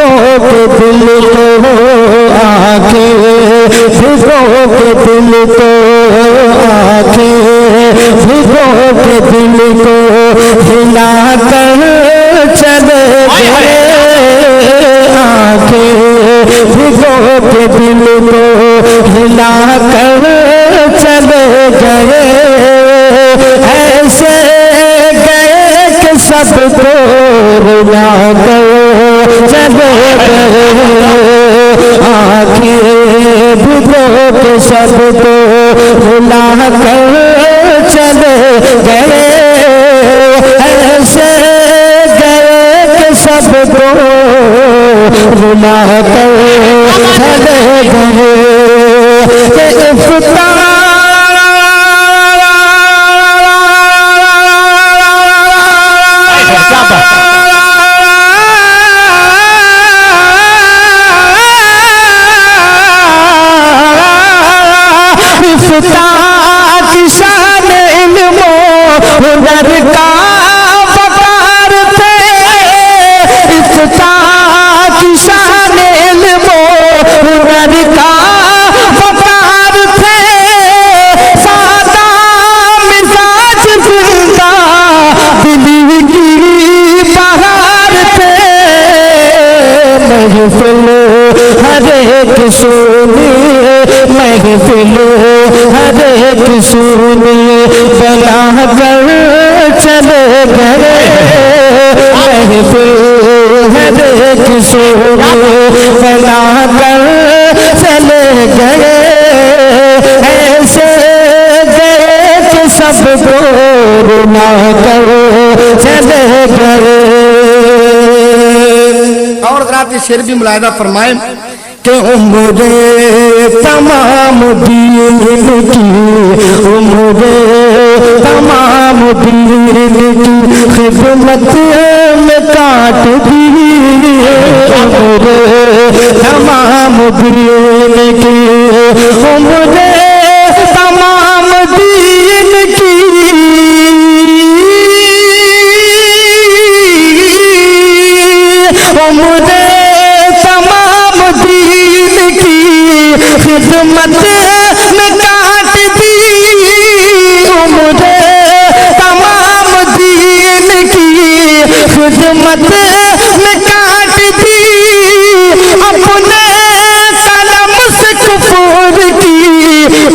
भिगो के दिल को आंखें, भिगो के दिल को आंखें, भिगो के दिल को हिला कर चले गए आंखें, भिगो के दिल को हिला कर चले गए। ऐसे गए कि सबको रुला कर चले गए आंखें, भिगो के सबको रुला कर चले गए। ऐसे गए कि सबको रुला कर चले गए। की शान इल्मो हुनर का वकार थे, इफ्ता की शान इल्मो हुनर का वकार थे। सादा मिजाज जिंदा दिली की बहार थे। महफिल हर एक सुनिए, महफिल हर एक सुनिए बना कर चले गए। महफिल हर एक सुनिए बना कर चले गए। ऐसे गए कि सबको रुला कर चले गए। और रात शेर भी मुलायदा फरमाए कि उम्रे तमाम दीन की, उम्रे तमाम दीन की खिदमत में काट दी। उम्रे तमाम दीन की, उम्रे तमाम दीन की, उम्रे खिदमत में काट दी। उम्रे तमाम दीन की खिदमत में काट दी। अपने कलम से कुफर की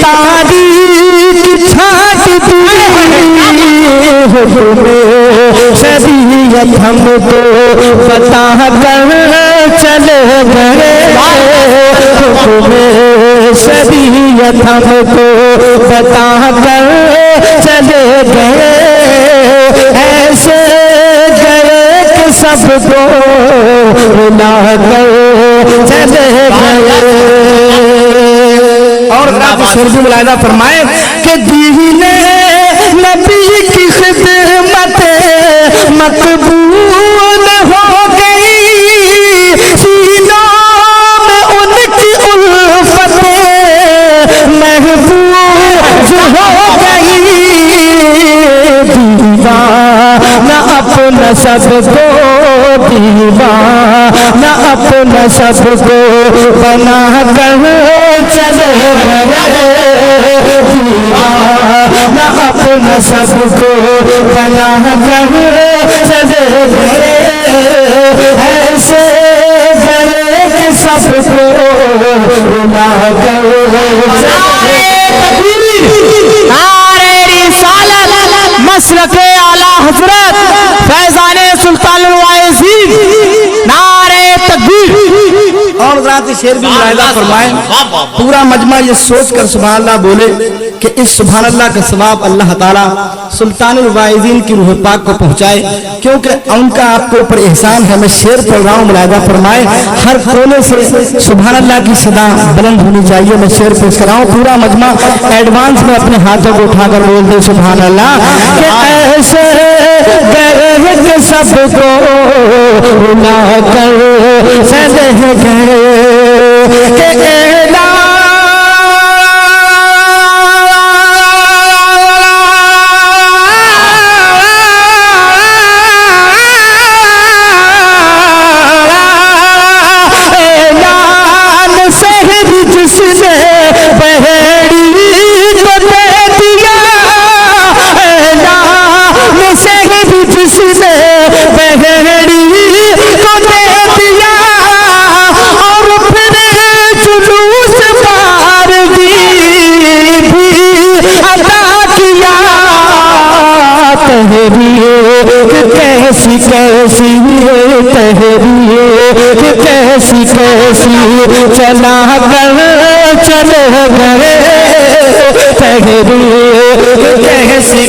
तारीख छाट दी। शरीयत हमको बता कर चले गए। शरीयत हमको बता कर चले गए। ऐसे गए कि सबको रुला कर चले गए। और रात शेर भी मुलायदा फरमाए कि दीने नबी की खिदमत मकबूल हो गई। सीनों में उनकी उल्फत महफूज हो गई। दीवाना अपना सबको, दीवाना अपना सबको बना कर चले गए। दीवाना अपना सबको बना कर चले गए। ऐसे गए कि सबको रुला कर मसलके आला हजरत फैजाने सुल्तानुल वाइज़ीन नारे तकबीर। और रात शेर भी मुलायदा फरमाए पूरा मजमा ये सोच कर सुभान अल्लाह बोले कि इस सुभान अल्लाह का सवाब अल्लाह ताला सुल्तानुल वाइज़ीन की रूह पाक को पहुंचाए, क्योंकि उनका आपके ऊपर एहसान है। मैं शेर पढ़ रहा हूँ, मुलायदा फरमाए। हर कोने से सुभान अल्लाह की सदा बुलंद होनी चाहिए। मैं शेर पेश कर रहा हूँ, पूरा मजमा एडवांस में अपने हाथों को उठाकर बोल दे सुभान अल्लाह। ऐसे गए कि सबको रुला कर चले गए। कैसी तहरीर कैसी कैसी चला कर चले गए तहरीर कैसी